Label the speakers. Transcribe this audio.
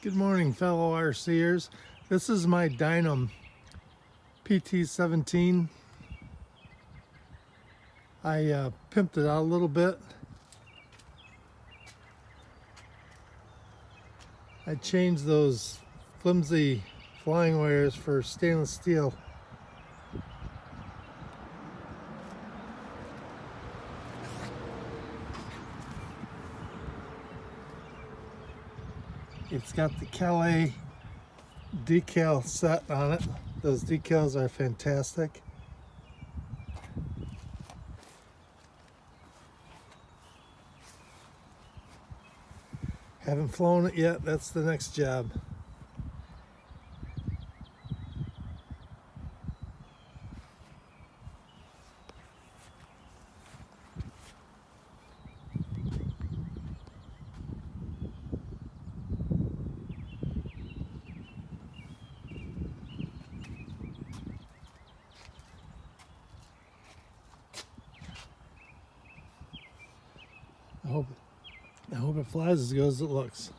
Speaker 1: Good morning, fellow RCers. This is my Dynum PT-17. I pimped it out a little bit. I changed those flimsy flying wires for stainless steel. It's got the Calais decal set on it. Those decals are fantastic. Haven't flown it yet, that's the next job. I hope it flies as good as it looks.